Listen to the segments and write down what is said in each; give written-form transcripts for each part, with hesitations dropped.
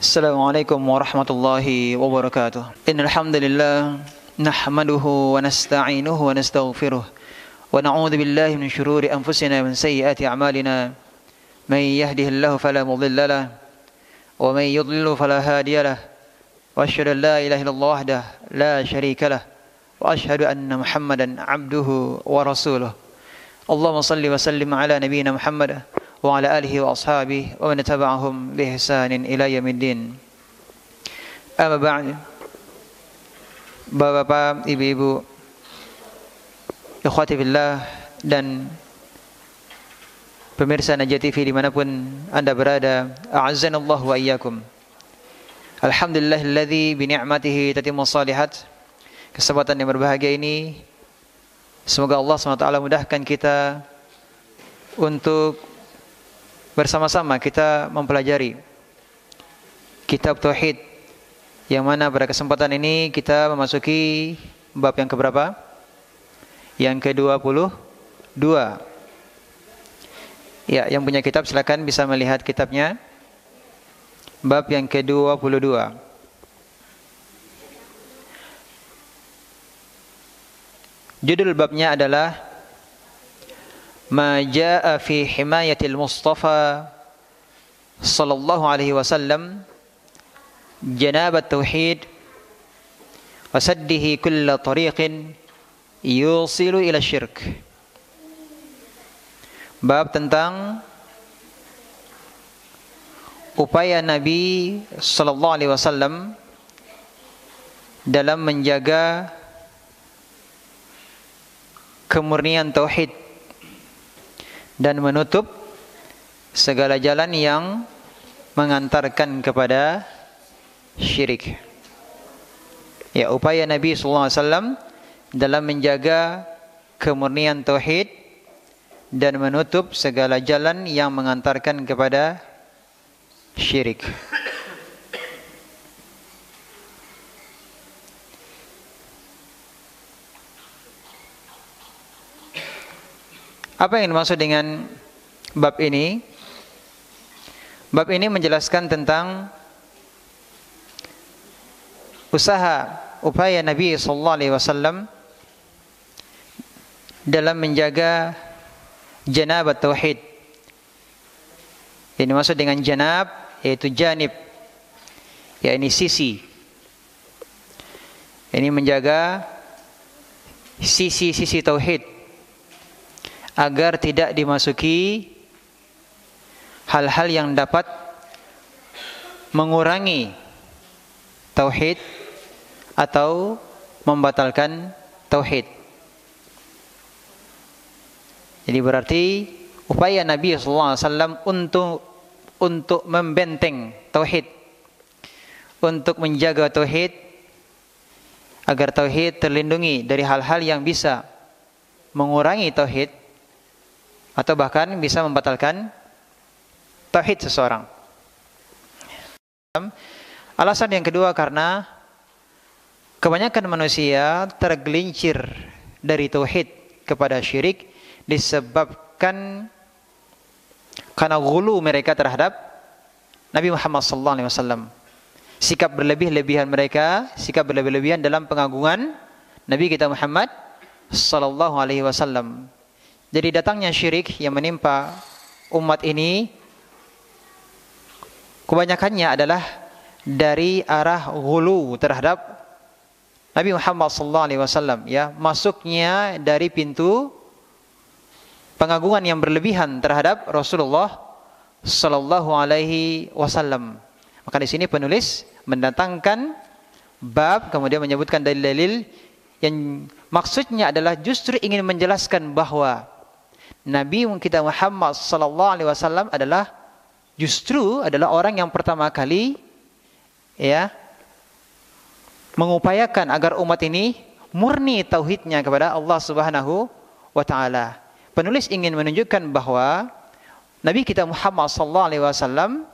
Assalamualaikum warahmatullahi wabarakatuh. Innal hamdalillah nahmaduhu wa nasta'inuhu wa nastaghfiruh wa na'udzu billahi min shururi anfusina wa min sayyiati a'malina. May yahdihillahu fala mudilla lahu wa may yudlil fala hadiya lahu. Wa asyhadu an la ilaha illallah wahdahu la syarika lahu wa asyhadu anna Muhammadan 'abduhu wa rasuluh. Allahumma shalli wa sallim ala nabiyyina Muhammad wa ala alihi wa ashabihi wa man tabi'ahum bi ihsanin ila yaumiddin. Amma ba'd. Bapak-bapak, ibu-ibu, ikhwati fillah dan pemirsa Najah TV dimanapun Anda berada, a'azzanallahu wa iyyakum. Alhamdulillahilladzi bi ni'matihi tatimmu shalihat. Kesempatan yang berbahagia ini semoga Allah SWT mudahkan kita untuk bersama-sama kita mempelajari kitab Tauhid, yang mana pada kesempatan ini kita memasuki bab yang keberapa? Yang ke-22. Ya, yang punya kitab silakan bisa melihat kitabnya. Bab yang ke-22. Judul babnya adalah Ma jaa fi himayatil Mustafa sallallahu alaihi wasallam janabat tauhid wa saddihi kulla tariqin yusilu ila syirk. Bab tentang upaya Nabi sallallahu alaihi wasallam dalam menjaga kemurnian tauhid dan menutup segala jalan yang mengantarkan kepada syirik. Ya, upaya Nabi SAW dalam menjaga kemurnian tauhid dan menutup segala jalan yang mengantarkan kepada syirik. Apa yang dimaksud dengan bab ini? Bab ini menjelaskan tentang upaya Nabi SAW dalam menjaga janabat tauhid. Yang dimaksud dengan janab yaitu janib, ya ini sisi. Ini menjaga sisi-sisi tauhid agar tidak dimasuki hal-hal yang dapat mengurangi tauhid atau membatalkan tauhid. Jadi berarti upaya Nabi SAW untuk membenteng tauhid, untuk menjaga tauhid agar tauhid terlindungi dari hal-hal yang bisa mengurangi tauhid atau bahkan bisa membatalkan tauhid seseorang. Alasan yang kedua karena kebanyakan manusia tergelincir dari tauhid kepada syirik disebabkan karena ghulu mereka terhadap Nabi Muhammad SAW. Sikap berlebih-lebihan mereka, sikap berlebih-lebihan dalam pengagungan Nabi kita Muhammad SAW. Jadi datangnya syirik yang menimpa umat ini kebanyakannya adalah dari arah ghulu terhadap Nabi Muhammad SAW, ya, masuknya dari pintu pengagungan yang berlebihan terhadap Rasulullah sallallahu alaihi wasallam. Maka di sini penulis mendatangkan bab kemudian menyebutkan dalil-dalil yang maksudnya adalah justru ingin menjelaskan bahwa Nabi kita Muhammad sallallahu alaihi wasallam adalah orang yang pertama kali, ya, mengupayakan agar umat ini murni tauhidnya kepada Allah Subhanahu wa taala. Penulis ingin menunjukkan bahwa Nabi kita Muhammad sallallahu alaihi wasallam,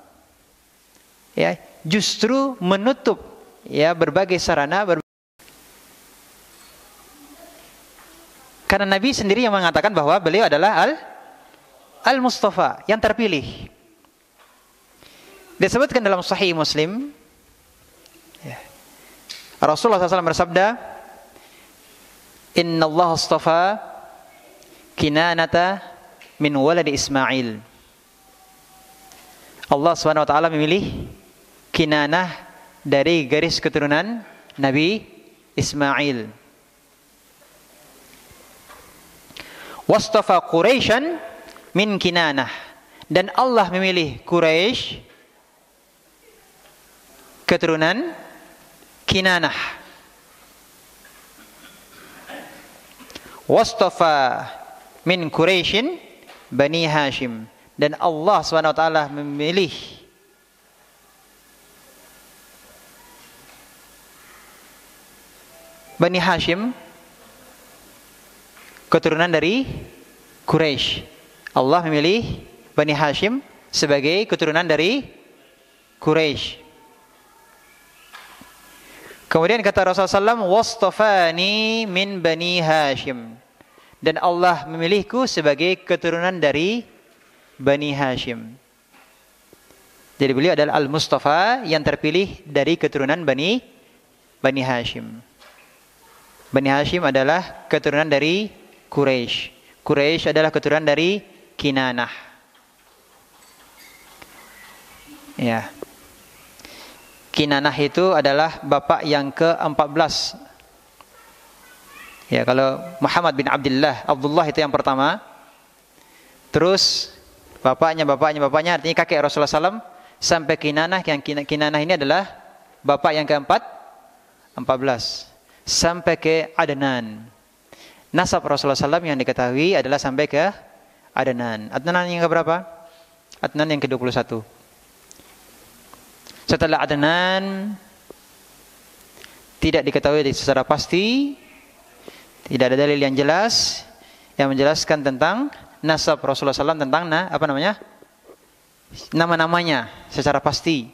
ya, justru menutup, ya, berbagai sarana karena Nabi sendiri yang mengatakan bahwa beliau adalah Al-Mustafa, yang terpilih. Disebutkan dalam Sahih Muslim, ya, Rasulullah SAW bersabda, Inna Allah astafa Kinanata min waladi Ismail. Allah SWT memilih Kinanah dari garis keturunan Nabi Ismail. Wastafa Quraisyan min Kinanah, dan Allah memilih Quraisy keturunan Kinanah. Wastafa min Quraisyin Bani Hashim, dan Allah SWT memilih Bani Hashim keturunan dari Quraisy. Allah memilih Bani Hashim sebagai keturunan dari Quraisy. Kemudian kata Rasulullah SAW, wastafani min Bani Hashim, dan Allah memilihku sebagai keturunan dari Bani Hashim. Jadi beliau adalah Al-Mustafa, yang terpilih dari keturunan Bani Hashim. Bani Hashim adalah keturunan dari Quraisy. Quraisy adalah keturunan dari Kinanah. Ya. Kinanah itu adalah bapak yang ke-14. Ya, kalau Muhammad bin Abdullah itu yang pertama. Terus bapaknya artinya kakek Rasulullah SAW sampai Kinanah, yang Kinanah ini adalah bapak yang ke-14 sampai ke Adnan. Nasab Rasulullah SAW yang diketahui adalah sampai ke Adnan. Adnan yang ke-berapa? Adnan yang ke-21. Setelah Adnan tidak diketahui secara pasti, tidak ada dalil yang jelas yang menjelaskan tentang nasab Rasulullah SAW, tentang nama-namanya secara pasti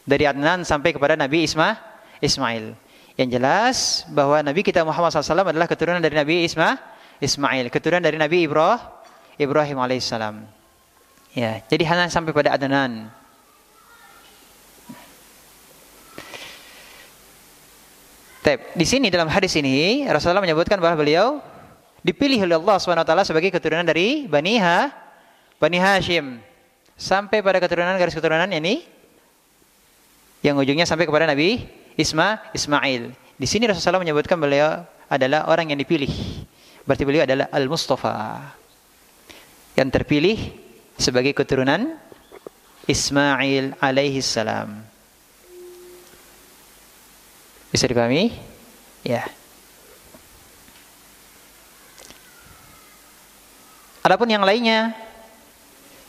dari Adnan sampai kepada Nabi Ismail. Yang jelas bahwa Nabi kita Muhammad SAW adalah keturunan dari Nabi Ismail, keturunan dari Nabi Ibrahim alaihissalam. Ya, jadi hanya sampai pada Adnan. Di sini dalam hadis ini Rasulullah menyebutkan bahwa beliau dipilih oleh Allah SWT sebagai keturunan dari Bani Hashim sampai pada garis keturunan ini yang ujungnya sampai kepada Nabi Ismail. Di sini Rasulullah menyebutkan beliau adalah orang yang dipilih. Berarti beliau adalah Al-Mustafa, yang terpilih sebagai keturunan Ismail alaihi salam. Bisa dipahami? Ya. Adapun yang lainnya,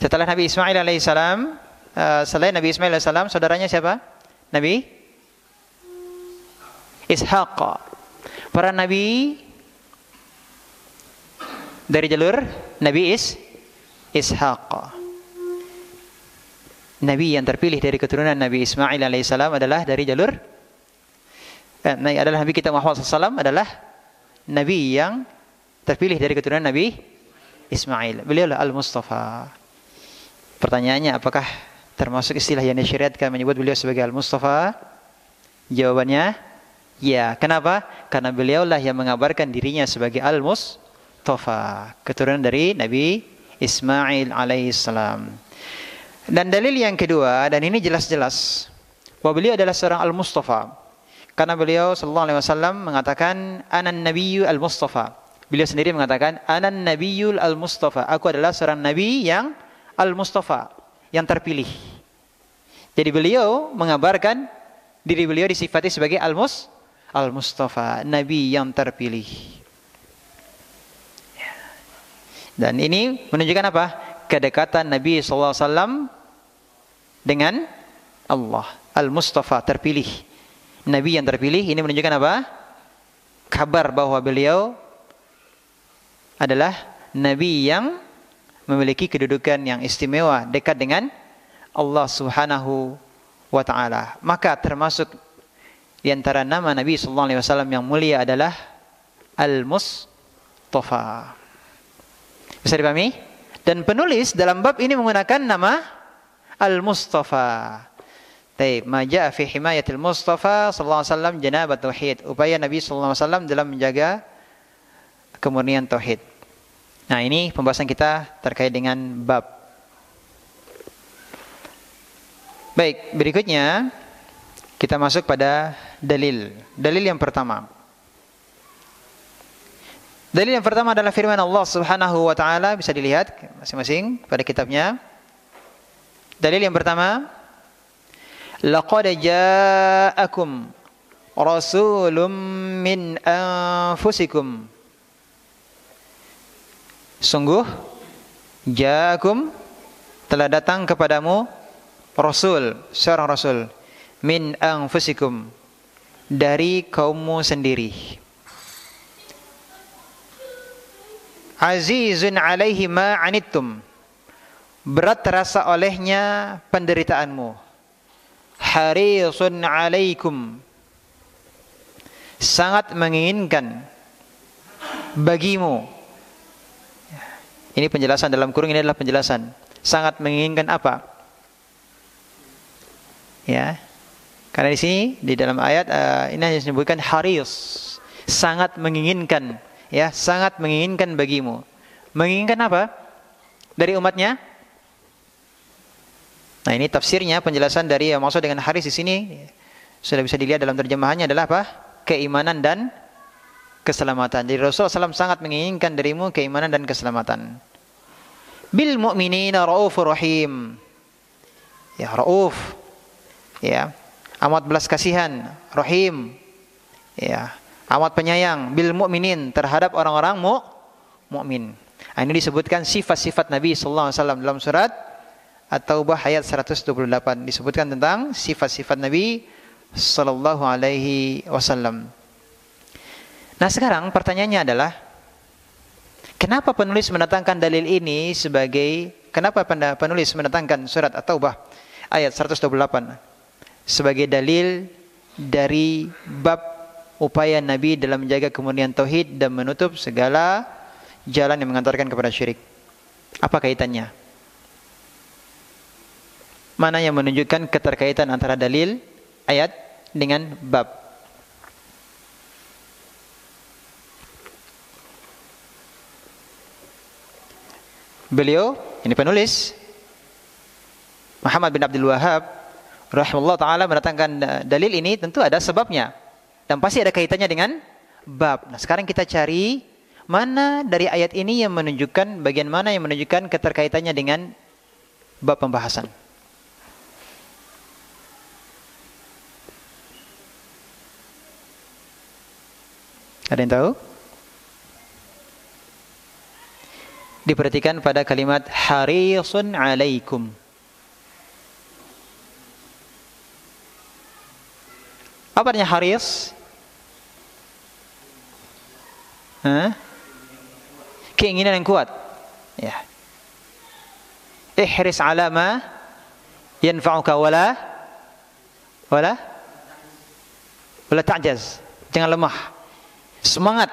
setelah Nabi Ismail alaihissalam, selain Nabi Ismail alaihissalam, saudaranya siapa? Nabi Ishaq. Para nabi dari jalur Nabi Ishaq. Nabi yang terpilih dari keturunan Nabi Ismail alaihissalam adalah dari jalur adalah Nabi kita Muhammad SAW adalah Nabi yang terpilih dari keturunan Nabi Ismail. Beliau adalah Al-Mustafa. Pertanyaannya, apakah termasuk istilah yang disyariatkan menyebut beliau sebagai Al-Mustafa? Jawabannya, ya. Kenapa? Karena beliaulah yang mengabarkan dirinya sebagai Al-Mustafa, keturunan dari Nabi Ismail alaihissalam. Dan dalil yang kedua, dan ini jelas-jelas bahwa beliau adalah seorang Al-Mustafa, karena beliau sallallahu alaihi wasallam mengatakan anan nabiyyu al-mustafa. Beliau sendiri mengatakan anan nabiyyul al-mustafa. Aku adalah seorang nabi yang al-mustafa, yang terpilih. Jadi beliau mengabarkan diri beliau disifati sebagai al-mustafa, nabi yang terpilih. Dan ini menunjukkan apa? Kedekatan Nabi sallallahu alaihi wasallam dengan Allah. Al-Mustafa, terpilih. Nabi yang terpilih, ini menunjukkan apa? Kabar bahwa beliau adalah Nabi yang memiliki kedudukan yang istimewa, dekat dengan Allah Subhanahu wa ta'ala. Maka termasuk di antara nama Nabi sallallahu alaihi wasallam yang mulia adalah Al-Mustafa. Bisa dipahami? Dan penulis dalam bab ini menggunakan nama al-Mustafa. Taib, ma jaa fi himayatil Mustafa sallallahu alaihi wasallam janabat tauhid. Upaya Nabi sallallahu alaihi wasallam dalam menjaga kemurnian tauhid. Nah, ini pembahasan kita terkait dengan bab. Baik, berikutnya kita masuk pada dalil. Dalil yang pertama. Dalil yang pertama adalah firman Allah Subhanahu wa taala, bisa dilihat masing-masing pada kitabnya. Dalil yang pertama, laqad ja'akum rasulun min anfusikum. Sungguh ja'akum telah datang kepadamu rasul, seorang rasul min anfusikum, dari kaummu sendiri. Azizun alaihi ma anittum, berat terasa olehnya penderitaanmu. Harisun alaikum, sangat menginginkan bagimu. Ini penjelasan dalam kurung, ini adalah penjelasan. Sangat menginginkan apa? Ya, karena di sini di dalam ayat ini hanya disebutkan haris, sangat menginginkan, ya, sangat menginginkan bagimu. Menginginkan apa? Dari umatnya? Nah, ini tafsirnya, penjelasan dari yang maksud dengan haris di sini sudah bisa dilihat dalam terjemahannya adalah apa? Keimanan dan keselamatan. Jadi Rasulullah SAW sangat menginginkan darimu keimanan dan keselamatan. Bil mu'minina raufur rahim. Ya, rauf. Ya, amat belas kasihan, rahim. Ya, amat penyayang bil mu'minin, terhadap orang-orang mukmin. Nah, ini disebutkan sifat-sifat Nabi sallallahu alaihi wasallam dalam surat At-Taubah ayat 128, disebutkan tentang sifat-sifat Nabi sallallahu alaihi wasallam. Nah, sekarang pertanyaannya adalah, kenapa penulis mendatangkan dalil ini sebagai, kenapa penulis mendatangkan surat At-Taubah ayat 128 sebagai dalil dari bab upaya Nabi dalam menjaga kemurnian tauhid dan menutup segala jalan yang mengantarkan kepada syirik? Apa kaitannya? Mana yang menunjukkan keterkaitan antara dalil ayat dengan bab? Beliau, ini penulis Muhammad bin Abdul Wahhab rahimahullah ta'ala mendatangkan dalil ini, tentu ada sebabnya dan pasti ada kaitannya dengan bab. Nah, sekarang kita cari mana dari ayat ini yang menunjukkan, bagian mana yang menunjukkan keterkaitannya dengan bab pembahasan. Ada yang tahu? Diperhatikan pada kalimat harisun alaikum. Apa artinya haris? Keinginan yang kuat. Ya. Ihris ala ma yanfa'uka wala ta'jaz. Jangan lemah. Semangat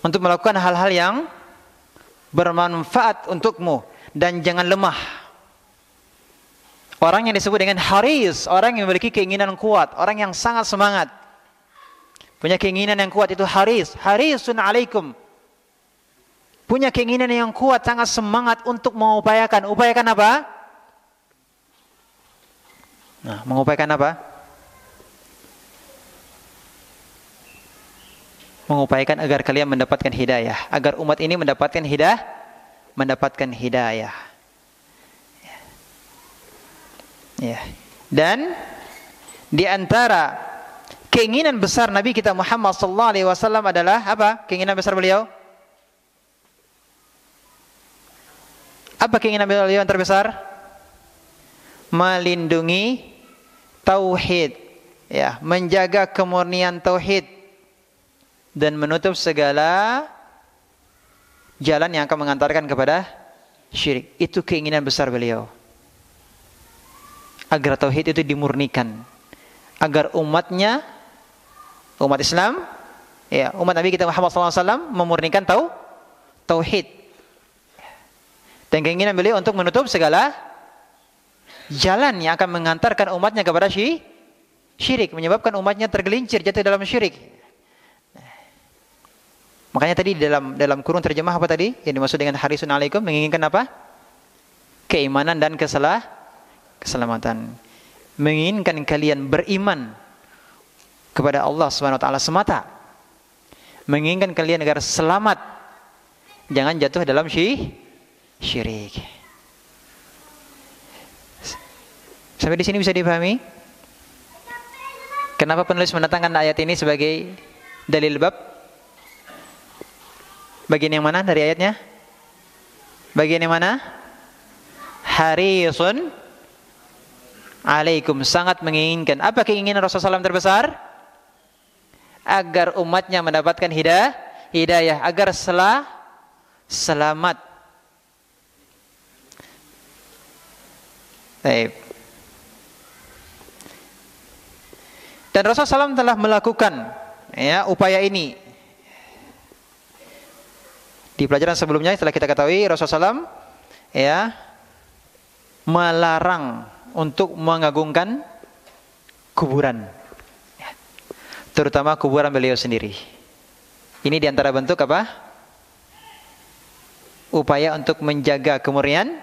untuk melakukan hal-hal yang bermanfaat untukmu dan jangan lemah. Orang yang disebut dengan haris, orang yang memiliki keinginan kuat, orang yang sangat semangat, punya keinginan yang kuat, itu haris, harisun alaikum. Punya keinginan yang kuat, sangat semangat untuk mengupayakan. Upayakan apa? Nah, mengupayakan apa? Mengupayakan agar kalian mendapatkan hidayah, agar umat ini mendapatkan hidayah. Ya. Dan di antara keinginan besar Nabi kita Muhammad sallallahu alaihi wasallam adalah apa? Keinginan besar beliau? Apa keinginan beliau yang terbesar? Melindungi tauhid, ya, menjaga kemurnian tauhid dan menutup segala jalan yang akan mengantarkan kepada syirik. Itu keinginan besar beliau, agar tauhid itu dimurnikan, agar umatnya, umat Islam, ya, umat Nabi kita Muhammad SAW memurnikan tauhid. Dan keinginan beliau untuk menutup segala jalan yang akan mengantarkan umatnya kepada syirik, menyebabkan umatnya tergelincir jatuh dalam syirik. Makanya tadi dalam kurung terjemah apa tadi? Yang dimaksud dengan harisun alaikum, menginginkan apa? Keimanan dan keselamatan. Menginginkan kalian beriman kepada Allah Subhanahu wa taala semata. Menginginkan kalian agar selamat, jangan jatuh dalam syirik. Sampai di sini bisa dipahami? Kenapa penulis mendatangkan ayat ini sebagai dalil bab? Bagian yang mana dari ayatnya? Bagian yang mana? Harisun alaikum, sangat menginginkan. Apa keinginan Rasulullah SAW terbesar? Agar umatnya mendapatkan hidayah, agar selamat. Baik. Dan Rasulullah SAW telah melakukan upaya ini. Di pelajaran sebelumnya setelah kita ketahui Rasulullah SAW melarang untuk mengagungkan kuburan, terutama kuburan beliau sendiri. Ini diantara bentuk apa? Upaya untuk menjaga kemurnian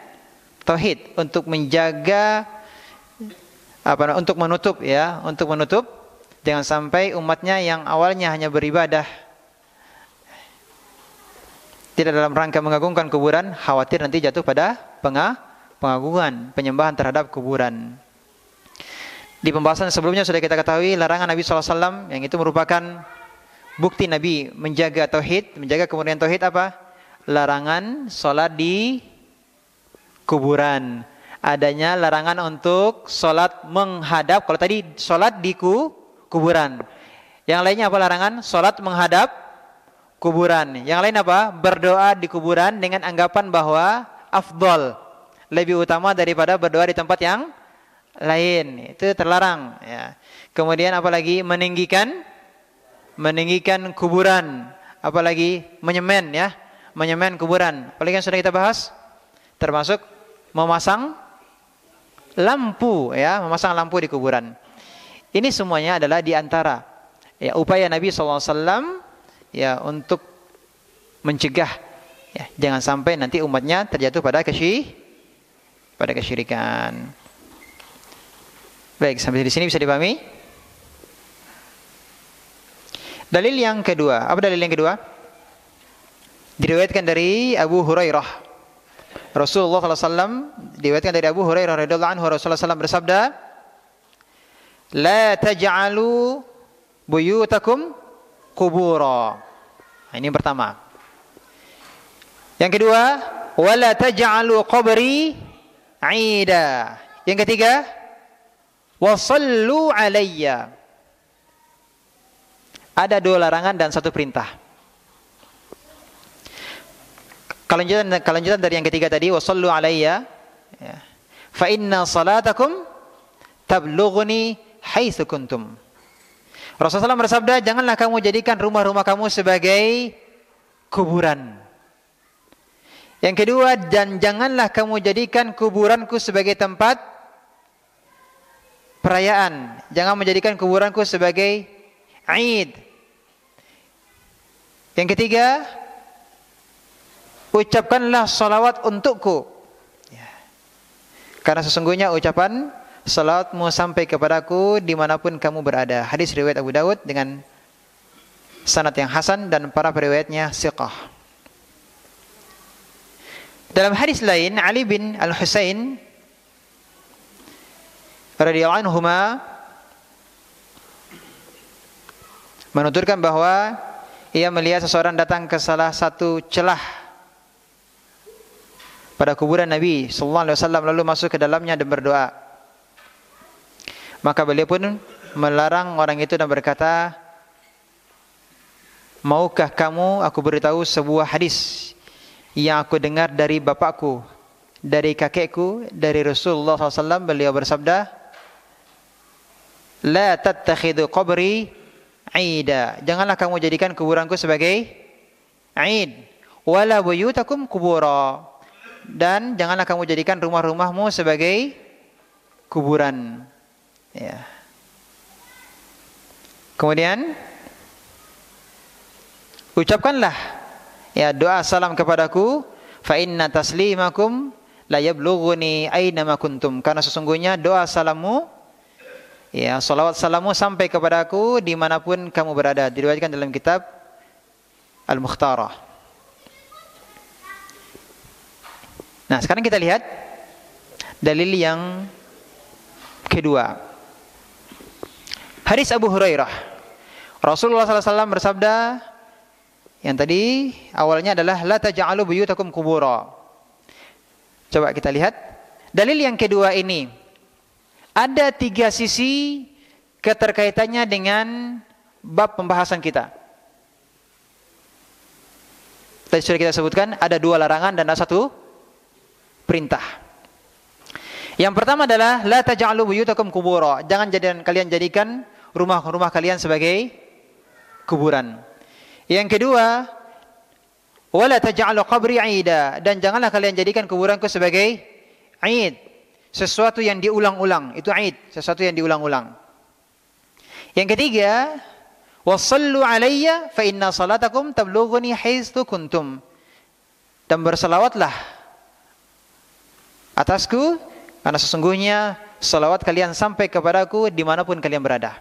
tauhid, untuk menjaga untuk menutup jangan sampai umatnya yang awalnya hanya beribadah tidak dalam rangka mengagungkan kuburan, khawatir nanti jatuh pada pengagungan, penyembahan terhadap kuburan. Di pembahasan sebelumnya sudah kita ketahui larangan Nabi SAW yang itu merupakan bukti Nabi menjaga tauhid, menjaga kemurnian tauhid apa? Larangan sholat di kuburan. Adanya larangan untuk sholat menghadap, kalau tadi sholat di kuburan. Yang lainnya apa larangan? Sholat menghadap kuburan. Yang lain apa? Berdoa di kuburan dengan anggapan bahwa afdol, lebih utama daripada berdoa di tempat yang lain. Itu terlarang. Ya. Kemudian apalagi meninggikan kuburan. Apalagi menyemen kuburan. Apalagi yang sudah kita bahas, termasuk memasang lampu di kuburan. Ini semuanya adalah diantara upaya Nabi SAW untuk mencegah jangan sampai nanti umatnya terjatuh pada kesyirikan. Baik, sampai di sini bisa dipahami? Dalil yang kedua, apa dalil yang kedua? Diriwayatkan dari Abu Hurairah. Rasulullah SAW diriwayatkan dari Abu Hurairah radhiyallahu anhu, Rasulullah SAW bersabda, "La taj'alu buyutakum kubura." Nah, ini yang pertama. Yang kedua, wala taj'alu qabri 'ida. Yang ketiga, wasallu alayya. Ada dua larangan dan satu perintah. Kelanjutan dari yang ketiga tadi, wasallu alayya, fa inna salatakum tablughuni haitsu kuntum. Rasulullah SAW bersabda, janganlah kamu jadikan rumah-rumah kamu sebagai kuburan. Yang kedua, dan janganlah kamu jadikan kuburanku sebagai tempat perayaan. Jangan menjadikan kuburanku sebagai Aid. Yang ketiga, ucapkanlah salawat untukku. Karena sesungguhnya ucapan salawatmu sampai kepadaku dimanapun kamu berada. Hadis riwayat Abu Dawud dengan sanad yang hasan dan para periwayatnya thiqah. Dalam hadis lain, Ali bin Al-Husain radhiyallahu anhuma menuturkan bahwa ia melihat seseorang datang ke salah satu celah pada kuburan Nabi sallallahu alaihi wasallam lalu masuk ke dalamnya dan berdoa. Maka beliau pun melarang orang itu dan berkata, maukah kamu aku beritahu sebuah hadis yang aku dengar dari bapakku, dari kakekku, dari Rasulullah SAW. Beliau bersabda, la tattakhidu qabri aida. Janganlah kamu jadikan kuburanku sebagai aid. Wala buyutakum kubura. Dan janganlah kamu jadikan rumah-rumahmu sebagai kuburan. Ya. Kemudian ucapkanlah ya doa salam kepadaku, fa inna taslimakum la yablughuni aina ma kuntum, karena sesungguhnya doa salammu ya salawat salammu sampai kepadaku dimanapun kamu berada. Diriwayatkan dalam kitab Al-Mukhtarah. Nah, sekarang kita lihat dalil yang kedua. Hadis Abu Hurairah. Rasulullah SAW bersabda, yang tadi awalnya adalah la taj'alu buyutakum qubura. Coba kita lihat dalil yang kedua ini. Ada 3 sisi keterkaitannya dengan bab pembahasan kita. Tadi sudah kita sebutkan ada 2 larangan dan ada 1 perintah. Yang pertama adalah la taj'alu buyutakum qubura. Jangan kalian jadikan rumah-rumah kalian sebagai kuburan. Yang kedua, wala taj'alu qabri 'ida, dan janganlah kalian jadikan kuburanku sebagai 'id, sesuatu yang diulang-ulang. Itu 'id, sesuatu yang diulang-ulang. Yang ketiga, wasallu 'alayya fa inna salatakum tablughuni haitsu kuntum, dan berselawatlah atasku karena sesungguhnya salawat kalian sampai kepadaku dimanapun kalian berada.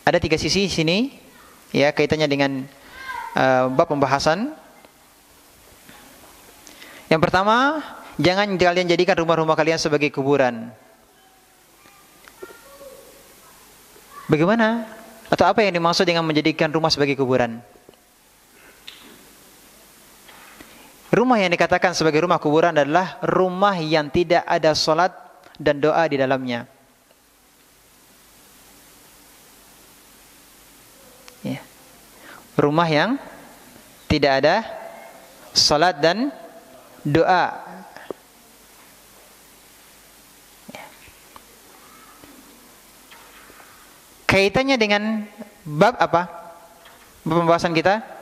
Ada 3 sisi di sini ya kaitannya dengan bab pembahasan. Yang pertama, jangan kalian jadikan rumah-rumah kalian sebagai kuburan. Bagaimana? Atau apa yang dimaksud dengan menjadikan rumah sebagai kuburan? Rumah yang dikatakan sebagai rumah kuburan adalah rumah yang tidak ada salat dan doa di dalamnya. Ya. Rumah yang tidak ada salat dan doa. Ya. Kaitannya dengan bab apa? Bab pembahasan kita?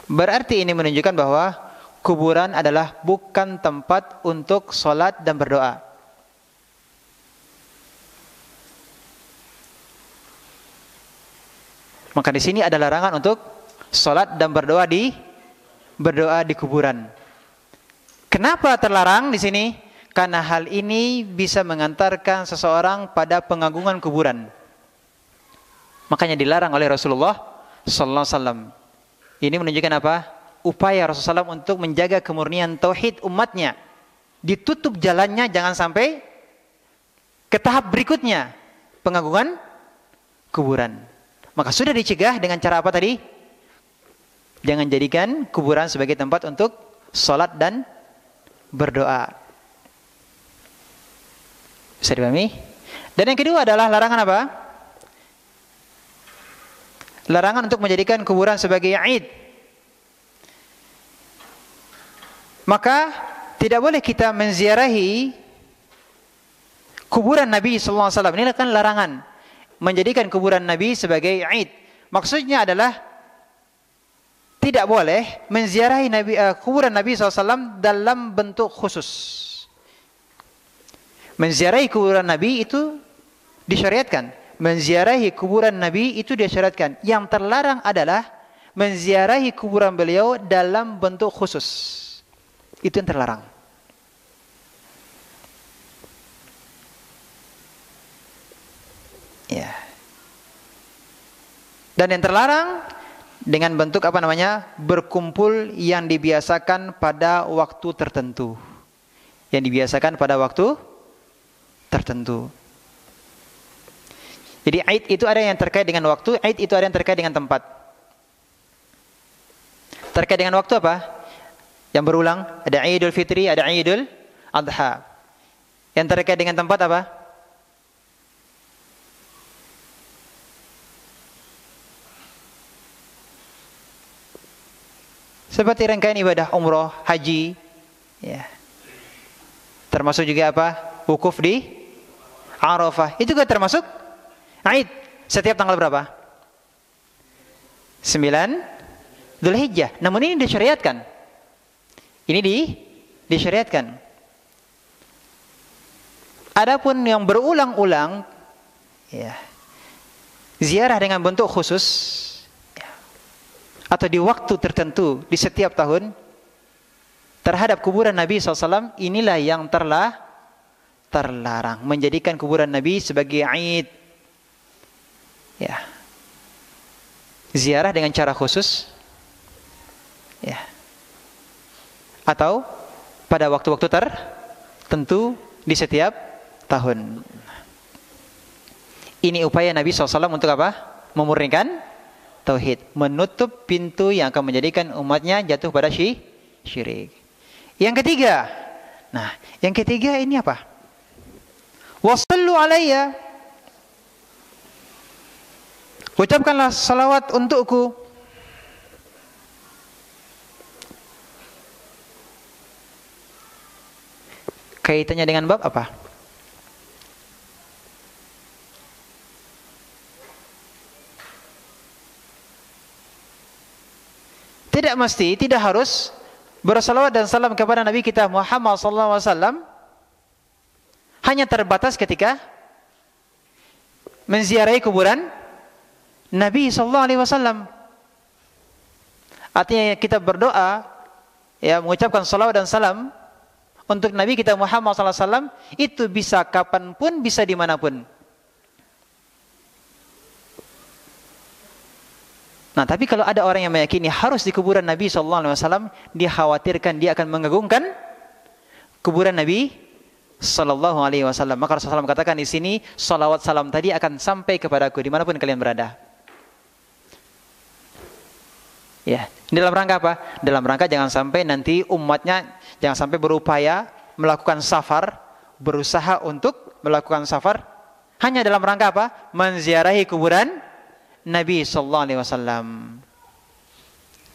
Berarti ini menunjukkan bahwa kuburan adalah bukan tempat untuk salat dan berdoa. Maka di sini ada larangan untuk salat dan berdoa di kuburan. Kenapa terlarang di sini? Karena hal ini bisa mengantarkan seseorang pada pengagungan kuburan. Makanya dilarang oleh Rasulullah sallallahu alaihi wasallam. Ini menunjukkan apa? Upaya Rasulullah SAW untuk menjaga kemurnian tauhid umatnya. Ditutup jalannya jangan sampai ke tahap berikutnya, pengagungan kuburan. Maka sudah dicegah dengan cara apa tadi? Jangan jadikan kuburan sebagai tempat untuk salat dan berdoa. Bisa dipahami? Dan yang kedua adalah larangan apa? Larangan untuk menjadikan kuburan sebagai id. Maka tidak boleh kita menziarahi kuburan Nabi sallallahu alaihi wasallam. Ini kan larangan menjadikan kuburan Nabi sebagai id. Maksudnya adalah tidak boleh menziarahi kuburan Nabi sallallahu alaihi wasallam dalam bentuk khusus. Menziarahi kuburan Nabi itu disyariatkan. Menziarahi kuburan Nabi itu disyariatkan. Yang terlarang adalah menziarahi kuburan beliau dalam bentuk khusus. Itu yang terlarang. Ya. Dan yang terlarang dengan bentuk apa namanya? Berkumpul yang dibiasakan pada waktu tertentu. Yang dibiasakan pada waktu tertentu. Jadi Aid itu ada yang terkait dengan waktu, Aid itu ada yang terkait dengan tempat. Terkait dengan waktu apa? Yang berulang, ada Idul Fitri, ada Idul Adha. Yang terkait dengan tempat apa? Seperti rangkaian ibadah umroh, haji, ya. Termasuk juga apa? Wukuf di Arafah. Itu juga termasuk Aid. Setiap tanggal berapa? Dzulhijjah. Namun ini disyariatkan. Ini disyariatkan. Adapun yang berulang-ulang, ya, ziarah dengan bentuk khusus, ya, atau di waktu tertentu di setiap tahun terhadap kuburan Nabi SAW, inilah yang terlarang. Menjadikan kuburan Nabi sebagai Aid, ya, ziarah dengan cara khusus, ya, atau pada waktu-waktu tertentu di setiap tahun. Ini upaya Nabi SAW untuk apa? Memurnikan tauhid, menutup pintu yang akan menjadikan umatnya jatuh pada syirik. Yang ketiga, nah, yang ketiga ini apa? Wassallu alayya, ucapkanlah salawat untukku. Kaitannya dengan bab apa? Tidak mesti, tidak harus bersalawat dan salam kepada Nabi kita Muhammad SAW. Hanya terbatas ketika menziarahi kuburan Nabi SAW. Artinya kita berdoa, ya, mengucapkan salawat dan salam untuk Nabi kita Muhammad SAW, itu bisa kapanpun, bisa dimanapun. Nah, tapi kalau ada orang yang meyakini harus di kuburan Nabi SAW, dia khawatirkan dia akan mengagungkan kuburan Nabi SAW. Maka Rasulullah SAW katakan di sini, salawat salam tadi akan sampai kepadaku dimanapun kalian berada. Ya, dalam rangka apa? Dalam rangka jangan sampai nanti umatnya jangan sampai berupaya melakukan safar, berusaha untuk melakukan safar hanya dalam rangka apa? Menziarahi kuburan Nabi SAW.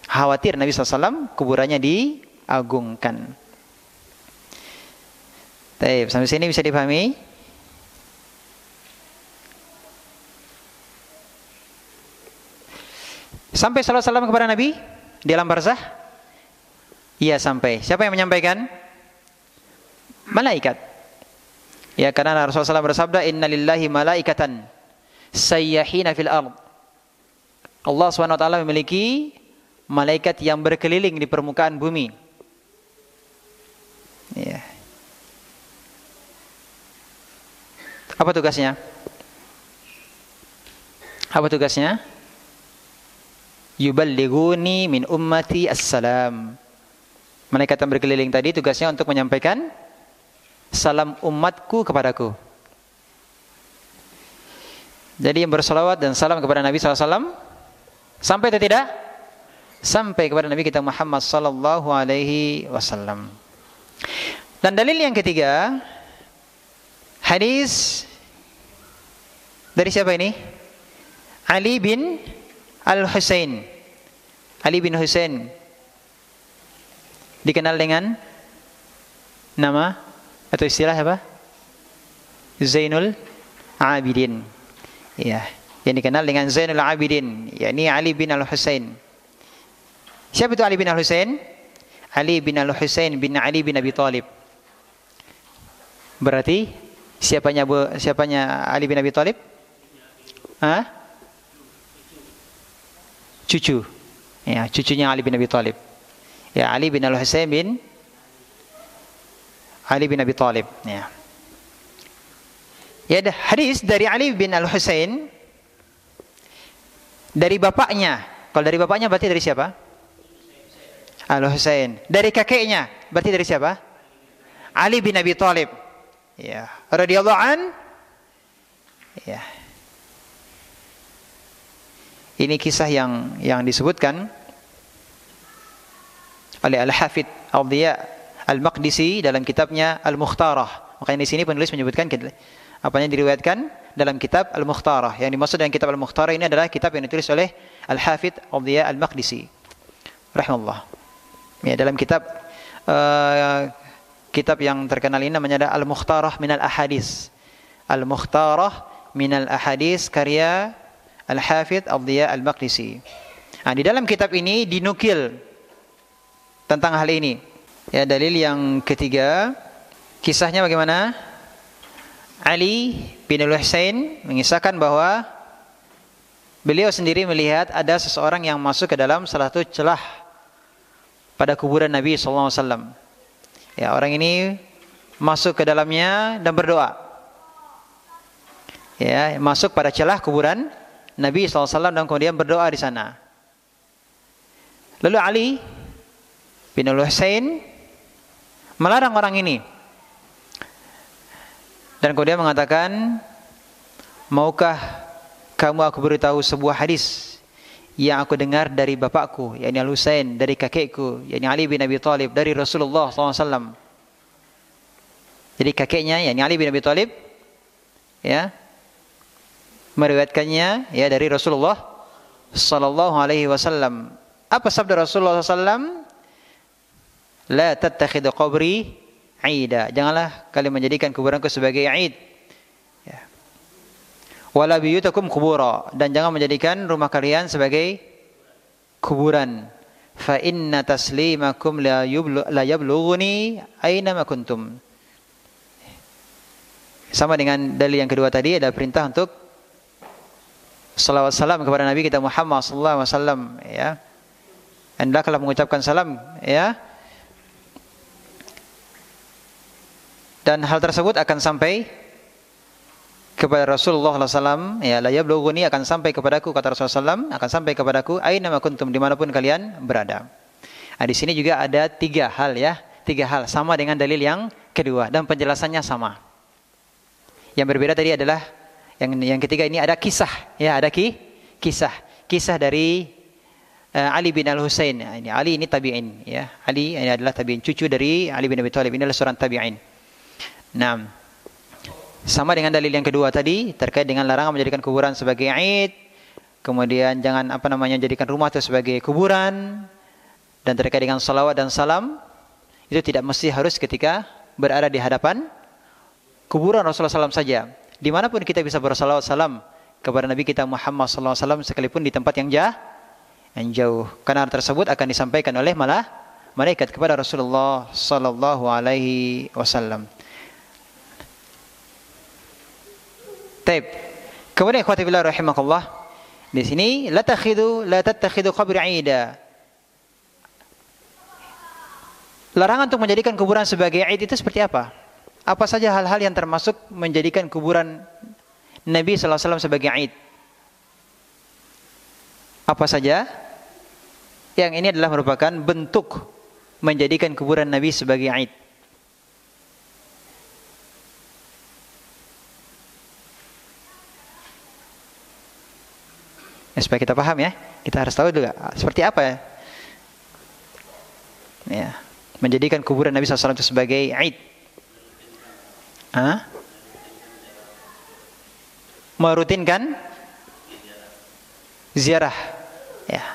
Khawatir Nabi SAW kuburannya diagungkan. Baik, sampai sini bisa dipahami? Sampai salawat salam kepada Nabi di alam barzah? Iya, sampai. Siapa yang menyampaikan? Malaikat. Ya, karena Rasulullah SAW bersabda, "Inna lillahi malaikatan sayyahina fil ard." Allah SWT memiliki malaikat yang berkeliling di permukaan bumi. Ya. Apa tugasnya? Apa tugasnya? Yuballighuni min ummati assalam. Malaikat yang berkeliling tadi tugasnya untuk menyampaikan salam umatku kepadaku. Jadi yang bersalawat dan salam kepada Nabi SAW sampai atau tidak? Sampai kepada Nabi kita Muhammad SAW. Dan dalil yang ketiga, hadis dari siapa ini? Ali bin Al-Husain. Ali bin Husain dikenal dengan nama atau istilah apa? Zainul Abidin. Ya, yang dikenal dengan Zainul Abidin, yakni Ali bin Al-Husain. Siapa itu Ali bin Al-Husain? Ali bin Al-Husain bin Ali bin Abi Thalib. Berarti siapanya Ali bin Abi Thalib? Hah? Cucu. Ya, cucunya Ali bin Abi Thalib. Ya, Ali bin Al-Husain bin Ali bin Abi Thalib. Ya. Ya, ada hadis dari Ali bin Al-Husain dari bapaknya. Kalau dari bapaknya berarti dari siapa? Al-Husain. Dari kakeknya berarti dari siapa? Ali bin Abi Thalib. Ya, radhiyallahu an. Ya. Ini kisah yang disebutkan oleh Al-Hafidh Al-Dhiya Al-Maqdisi dalam kitabnya Al-Mukhtarah. Makanya di sini penulis menyebutkan apa yang diriwayatkan dalam kitab Al-Mukhtarah. Yang dimaksud dengan kitab Al-Mukhtarah ini adalah kitab yang ditulis oleh Al-Hafidh Al-Dhiya Al-Maqdisi rahimahullah. Ya, dalam kitab yang terkenal ini namanya ada Al-Mukhtarah minal Ahadis. Al-Mukhtarah minal Ahadis karya Al-Hafidh Al-Dhiya Al-Maqdisi. Nah, di dalam kitab ini dinukil tentang hal ini. Ya, dalil yang ketiga, kisahnya bagaimana? Ali bin Al-Husain mengisahkan bahwa beliau sendiri melihat ada seseorang yang masuk ke dalam salah satu celah pada kuburan Nabi SAW. Ya, orang ini masuk ke dalamnya dan berdoa. Ya, masuk pada celah kuburan Nabi SAW dan kemudian berdoa di sana. Lalu Ali bin Al-Husain melarang orang ini dan kemudian mengatakan, maukah kamu aku beritahu sebuah hadis yang aku dengar dari bapakku, yakni Al-Husain, dari kakekku, yakni Ali bin Abi Thalib, dari Rasulullah SAW. Jadi kakeknya, yakni Ali bin Abi Thalib, ya, meriwayatkannya ya dari Rasulullah sallallahu alaihi wasallam. Apa sabda Rasulullah SAW? La tattakhidu qabri 'ida. Janganlah kalian menjadikan kuburanku sebagai 'id. Ya. Wala biyutakum qubura, dan jangan menjadikan rumah kalian sebagai kuburan. Fa inna taslimakum la yablughuni aina ma kuntum. Sama dengan dalil yang kedua tadi, ada perintah untuk salawat salam kepada Nabi kita Muhammad sallallahu alaihi wasallam, ya. Hendaklah mengucapkan salam, ya. Dan hal tersebut akan sampai kepada Rasulullah SAW, ya, la yablughuni, akan sampai kepadaku, kata Rasulullah SAW, akan sampai kepadaku aina ma kuntum, dimanapun kalian berada. Nah, di sini juga ada tiga hal, ya, tiga hal sama dengan dalil yang kedua dan penjelasannya sama. Yang berbeda tadi adalah yang ketiga ini ada kisah, ya, ada kisah dari Ali bin Al-Husain. Ini Ali ini tabi'in, ya. Ali ini adalah tabi'in, cucu dari Ali bin Abi Thalib, ini adalah seorang tabi'in. Nah, sama dengan dalil yang kedua tadi terkait dengan larangan menjadikan kuburan sebagai id, kemudian jangan jadikan rumah itu sebagai kuburan, dan terkait dengan salawat dan salam itu tidak mesti harus ketika berada di hadapan kuburan Rasulullah SAW saja. Dimanapun kita bisa bersalawat salam kepada Nabi kita Muhammad SAW, sekalipun di tempat yang jauh, karena hal tersebut akan disampaikan oleh malaikat kepada Rasulullah SAW. Taib. Kemudian ikhwati fillah rahimakumullah, di sini la tattakhidu qabri 'ida. Larangan untuk menjadikan kuburan sebagai 'id itu seperti apa? Apa saja hal-hal yang termasuk menjadikan kuburan Nabi sallallahu alaihi wasallam sebagai 'id? Apa saja? Yang ini adalah merupakan bentuk menjadikan kuburan Nabi sebagai 'id. Supaya kita paham, ya, kita harus tahu juga seperti apa, ya, menjadikan kuburan Nabi SAW itu sebagai id. Merutinkan ziarah, ya.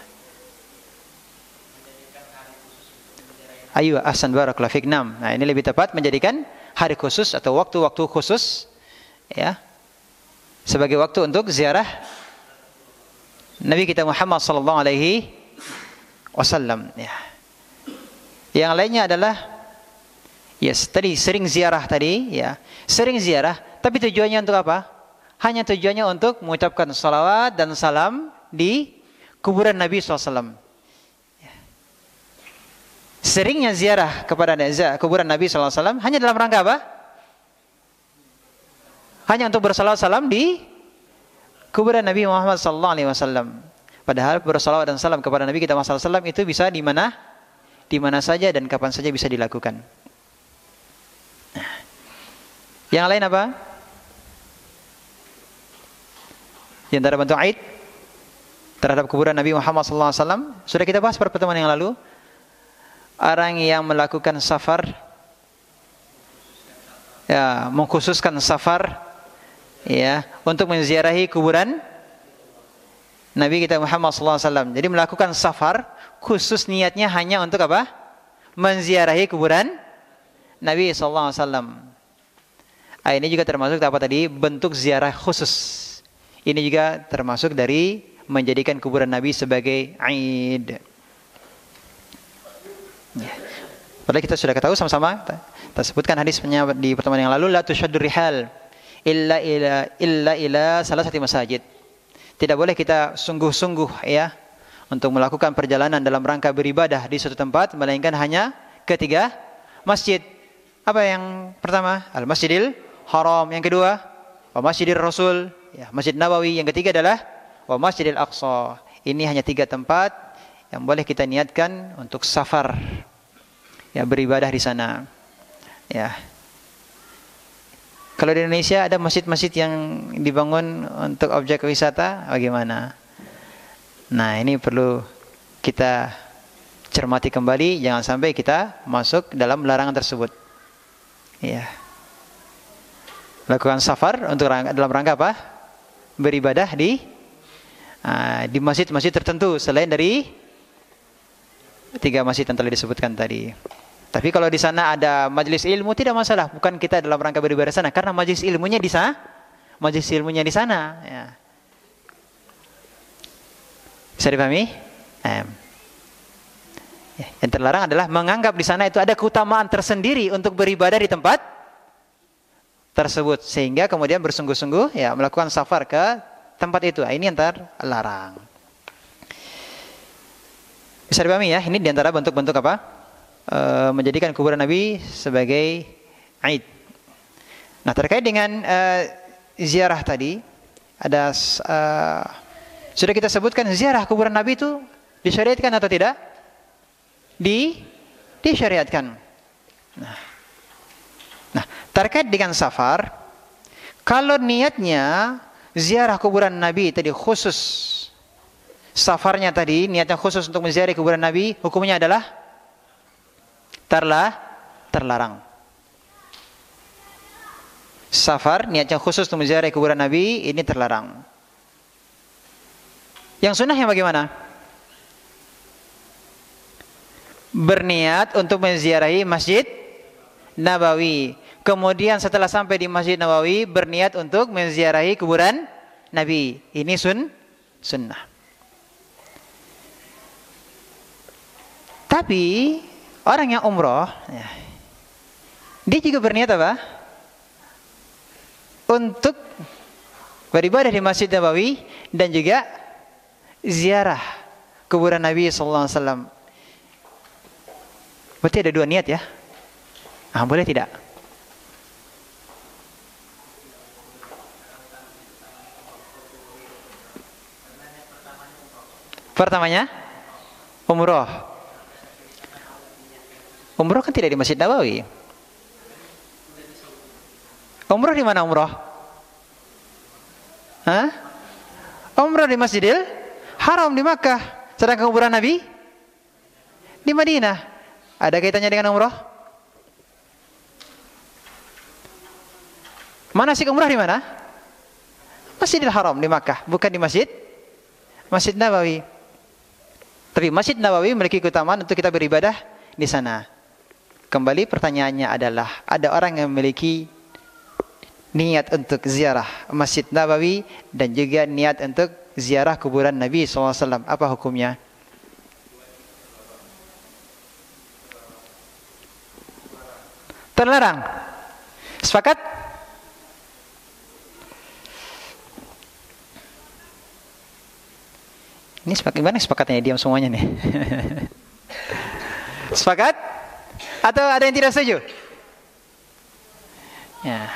Ayo, ahsan barakallahu fik. Nah, ini lebih tepat menjadikan hari khusus atau waktu-waktu khusus, ya, sebagai waktu untuk ziarah Nabi kita Muhammad sallallahu alaihi wasallam, ya. Yang lainnya adalah tadi sering ziarah tadi, ya. Sering ziarah, tapi tujuannya untuk apa? Hanya tujuannya untuk mengucapkan salawat dan salam di kuburan Nabi SAW. Seringnya ziarah kepada kuburan Nabi SAW hanya dalam rangka apa? Hanya untuk bersalawat salam di kuburan Nabi Muhammad sallallahu alaihi wasallam. Padahal bersalawat dan salam kepada Nabi kita Muhammad sallallahu alaihi wasallam itu bisa di mana saja dan kapan saja bisa dilakukan. Yang lain apa? Di antara bentuk aid terhadap kuburan Nabi Muhammad sallallahu alaihi wasallam sudah kita bahas pada pertemuan yang lalu. Orang yang melakukan safar, ya, mengkhususkan safar, ya, untuk menziarahi kuburan Nabi kita Muhammad SAW. Jadi melakukan safar khusus niatnya hanya untuk apa? Menziarahi kuburan Nabi SAW. Ini juga termasuk apa tadi? Bentuk ziarah khusus. Ini juga termasuk dari menjadikan kuburan Nabi sebagai Aid. Ya. Padahal kita sudah ketahui sama-sama, kita sebutkan hadisnya di pertemuan yang lalu, la tushaddu rihal illa ila salah satu masajid. Tidak boleh kita sungguh-sungguh ya untuk melakukan perjalanan dalam rangka beribadah di suatu tempat melainkan hanya ketiga masjid. Apa yang pertama? Al-Masjidil Haram. Yang kedua, wa Masjidil Rasul, ya, Masjid Nabawi. Yang ketiga adalah wa Masjidil Aqsa. Ini hanya 3 tempat yang boleh kita niatkan untuk safar, ya, beribadah di sana. Ya. Kalau di Indonesia ada masjid-masjid yang dibangun untuk objek wisata, bagaimana? Nah, ini perlu kita cermati kembali, jangan sampai kita masuk dalam larangan tersebut. Ya. Lakukan safar untuk dalam rangka apa? Beribadah di masjid-masjid tertentu selain dari 3 masjid yang telah disebutkan tadi. Tapi kalau di sana ada majelis ilmu tidak masalah, bukan kita dalam rangka beribadah sana karena majelis ilmunya di sana. Majelis ilmunya di sana, ya. Bisa dipahami? Yang terlarang adalah menganggap di sana itu ada keutamaan tersendiri untuk beribadah di tempat tersebut sehingga kemudian bersungguh-sungguh ya melakukan safar ke tempat itu. Ini yang terlarang. Bisa dipahami ya? Ini diantara bentuk-bentuk apa? Menjadikan kuburan Nabi sebagai Aid. Nah, terkait dengan ziarah tadi ada sudah kita sebutkan ziarah kuburan Nabi itu disyariatkan atau tidak? Disyariatkan. Nah, terkait dengan safar, kalau niatnya ziarah kuburan Nabi tadi khusus, safarnya tadi niatnya khusus untuk menziarahi kuburan Nabi, hukumnya adalah terlarang. Safar niatnya khusus untuk menziarahi kuburan Nabi ini terlarang. Yang sunnahnya bagaimana? Berniat untuk menziarahi Masjid Nabawi. Kemudian setelah sampai di Masjid Nabawi berniat untuk menziarahi kuburan Nabi. Ini sunnah. Tapi orang yang umroh, ya, dia juga berniat apa? Untuk beribadah di Masjid Nabawi dan juga ziarah kuburan Nabi sallallahu alaihi wasallam. Berarti ada 2 niat ya? Boleh tidak? Pertamanya umroh. Umroh kan tidak di Masjid Nabawi. Umroh di mana umroh? Umroh di Masjidil Haram di Makkah. Sedangkan kuburan Nabi di Madinah. Ada kaitannya dengan umroh? Manasik umroh di mana? Masjidil Haram di Makkah, bukan di Masjid Nabawi. Tapi Masjid Nabawi memiliki keutamaan untuk kita beribadah di sana. Kembali pertanyaannya adalah, ada orang yang memiliki niat untuk ziarah Masjid Nabawi dan juga niat untuk ziarah kuburan Nabi SAW. Apa hukumnya? Terlarang. Sepakat? Ini gimana sepakatnya? Diam semuanya nih. Sepakat? Atau ada yang tidak setuju? Ya.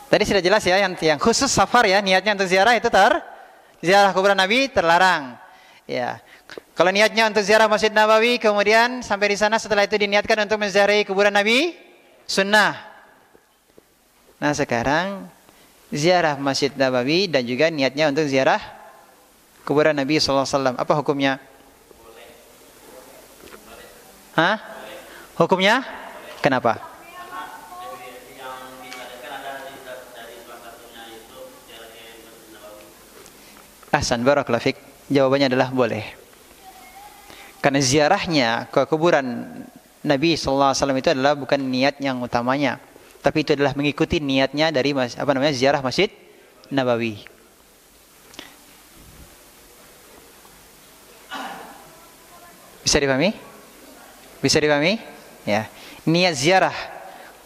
Tadi sudah jelas ya, yang khusus safar ya, niatnya untuk ziarah itu ziarah kuburan Nabi terlarang. Ya. Kalau niatnya untuk ziarah Masjid Nabawi, kemudian sampai di sana setelah itu diniatkan untuk menziarahi kuburan Nabi, sunnah. Nah, sekarang ziarah Masjid Nabawi dan juga niatnya untuk ziarah kuburan Nabi SAW. Apa hukumnya? Hukumnya? Kenapa? Ahsan, barakallahu fik. Jawabannya adalah boleh. Karena ziarahnya ke kuburan Nabi SAW itu adalah bukan niat yang utamanya, tapi itu adalah mengikuti niatnya dari ziarah Masjid Nabawi. Bisa dipahami? Bisa dipahami? Ya. Niat ziarah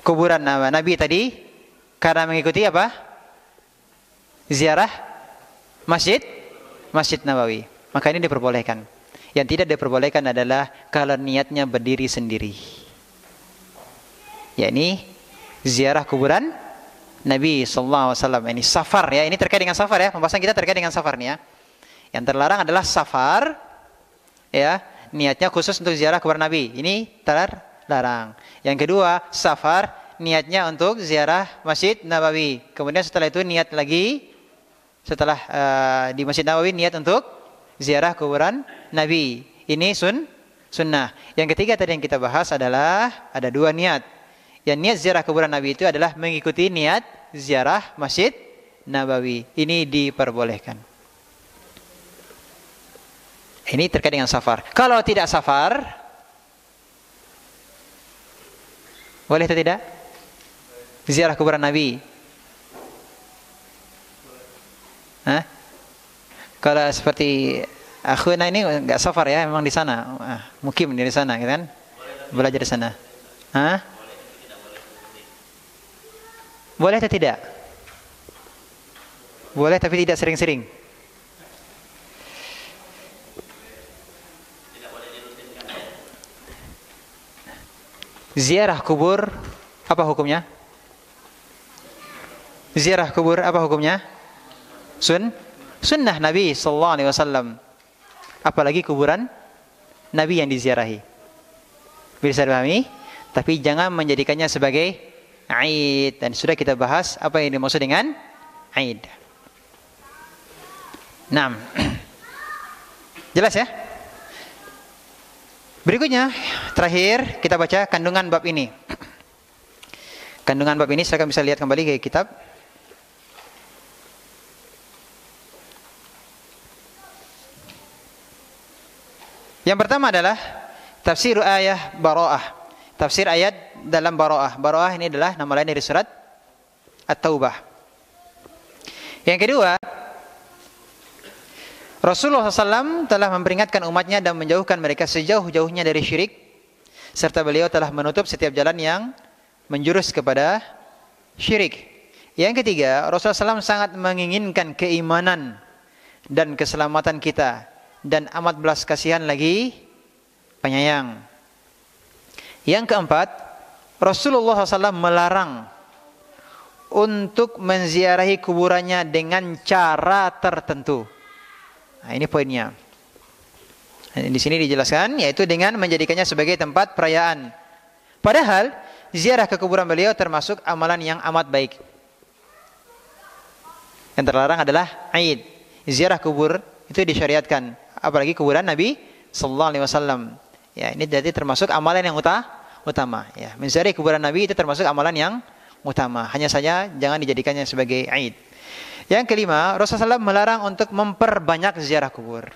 kuburan Nabi tadi karena mengikuti apa? Ziarah Masjid Nabawi. Maka ini diperbolehkan. Yang tidak diperbolehkan adalah kalau niatnya berdiri sendiri. Yakni ziarah kuburan Nabi sallallahu alaihi wasallam. Ini safar ya, ini terkait dengan safar ya. Pembahasan kita terkait dengan safar nih ya. Yang terlarang adalah safar ya, niatnya khusus untuk ziarah kuburan Nabi. Ini terlarang. Yang kedua, safar niatnya untuk ziarah Masjid Nabawi. Kemudian setelah itu niat lagi setelah di Masjid Nabawi niat untuk ziarah kuburan Nabi. Ini sunnah. Yang ketiga tadi yang kita bahas adalah ada dua niat. Yang niat ziarah kuburan Nabi itu adalah mengikuti niat ziarah Masjid Nabawi. Ini diperbolehkan. Ini terkait dengan safar. Kalau tidak safar, boleh atau tidak? Ziarah kuburan Nabi. Hah? Kalau seperti akhuna ini enggak safar ya, memang di sana. Mukim di sana kan? Belajar di sana. Hah? Boleh atau tidak? Boleh tapi tidak sering-sering. Ziarah kubur apa hukumnya? Ziarah kubur apa hukumnya? Sunnah Nabi sallallahu alaihi wasallam. Apalagi kuburan Nabi yang diziarahi. Bisa dipahami? Tapi jangan menjadikannya sebagai Aid. Dan sudah kita bahas apa yang dimaksud dengan Aid. 6. Jelas ya? Berikutnya, terakhir kita baca kandungan bab ini. Kandungan bab ini silakan bisa lihat kembali ke kitab. Yang pertama adalah tafsir ayat Bara'ah. Tafsir ayat dalam Bara'ah. Bara'ah ini adalah nama lain dari surat At-Taubah. Yang kedua, Rasulullah SAW telah memperingatkan umatnya dan menjauhkan mereka sejauh-jauhnya dari syirik, serta beliau telah menutup setiap jalan yang menjurus kepada syirik. Yang ketiga, Rasulullah SAW sangat menginginkan keimanan dan keselamatan kita, dan amat belas kasihan lagi penyayang. Yang keempat, Rasulullah SAW melarang untuk menziarahi kuburannya dengan cara tertentu. Nah, ini poinnya. Di sini dijelaskan, yaitu dengan menjadikannya sebagai tempat perayaan. Padahal ziarah ke kuburan beliau termasuk amalan yang amat baik. Yang terlarang adalah Aid. Ziarah kubur itu disyariatkan, apalagi kuburan Nabi sallallahu alaihi wasallam. Ya, ini jadi termasuk amalan yang utama. Ya, menziarahi kuburan Nabi itu termasuk amalan yang utama. Hanya saja jangan dijadikannya sebagai Aid. Yang kelima, Rasulullah SAW melarang untuk memperbanyak ziarah kubur.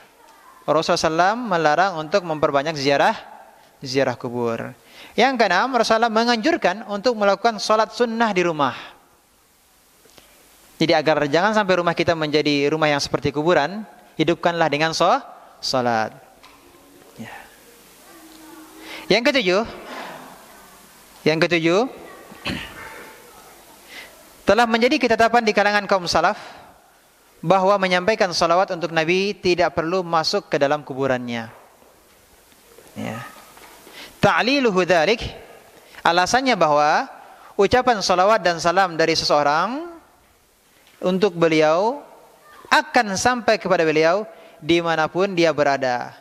Rasulullah SAW melarang untuk memperbanyak ziarah kubur. Yang keenam, Rasulullah menganjurkan untuk melakukan sholat sunnah di rumah. Jadi agar jangan sampai rumah kita menjadi rumah yang seperti kuburan, hidupkanlah dengan sholat. Ya. Yang ketujuh, telah menjadi ketetapan di kalangan kaum salaf bahwa menyampaikan salawat untuk Nabi tidak perlu masuk ke dalam kuburannya. Ya. Ta'liluhu dzalik, alasannya bahwa ucapan salawat dan salam dari seseorang untuk beliau akan sampai kepada beliau dimanapun dia berada.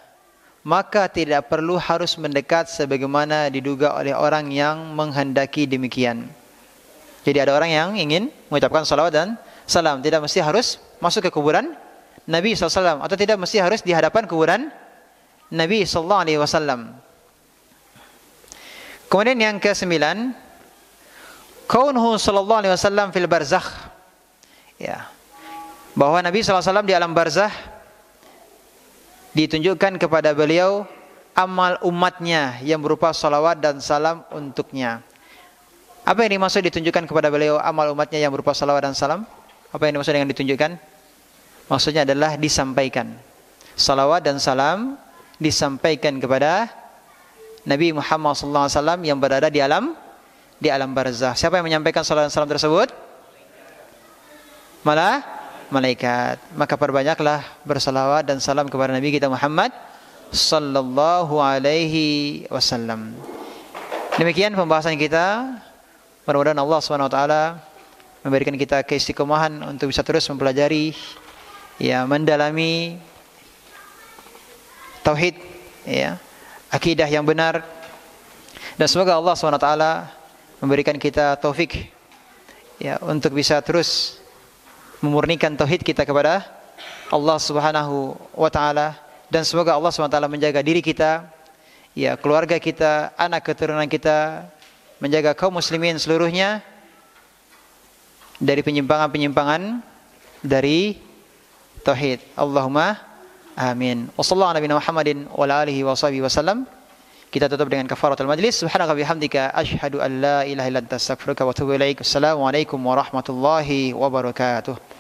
Maka tidak perlu harus mendekat sebagaimana diduga oleh orang yang menghendaki demikian. Jadi ada orang yang ingin mengucapkan salawat dan salam, tidak mesti harus masuk ke kuburan Nabi SAW, atau tidak mesti harus di hadapan kuburan Nabi SAW. Kemudian yang ke-9, kaunuhu sallallahu alaihi wasallam fil barzakh. Ya. Bahwa Nabi SAW di alam barzakh ditunjukkan kepada beliau amal umatnya yang berupa salawat dan salam untuknya. Apa yang dimaksud ditunjukkan kepada beliau amal umatnya yang berupa salawat dan salam? Apa yang dimaksud dengan ditunjukkan? Maksudnya adalah disampaikan. Salawat dan salam disampaikan kepada Nabi Muhammad SAW yang berada di alam barzah. Siapa yang menyampaikan salawat dan salam tersebut? Malaikat. Maka perbanyaklah bersalawat dan salam kepada Nabi kita Muhammad sallallahu alaihi wasallam. Demikian pembahasan kita. Mudah-mudahan Allah Subhanahu wa taala memberikan kita keistiqomahan untuk bisa terus mempelajari, ya, mendalami tauhid, ya, akidah yang benar, dan semoga Allah Subhanahu wa taala memberikan kita taufik, ya, untuk bisa terus memurnikan tauhid kita kepada Allah Subhanahu wa taala, dan semoga Allah Subhanahu wa taala menjaga diri kita, ya, keluarga kita, anak keturunan kita, menjaga kaum muslimin seluruhnya dari penyimpangan-penyimpangan dari tauhid. Allahumma amin. Wassallallahu nabiyana Muhammadin wa ala alihi wa sahbihi wasallam. Kita tutup dengan kafaratul majlis. Subhanaka bihamdika asyhadu an la ilaha illa anta astaghfiruka wa atubu ilaik. Assalamualaikum warahmatullahi wabarakatuh.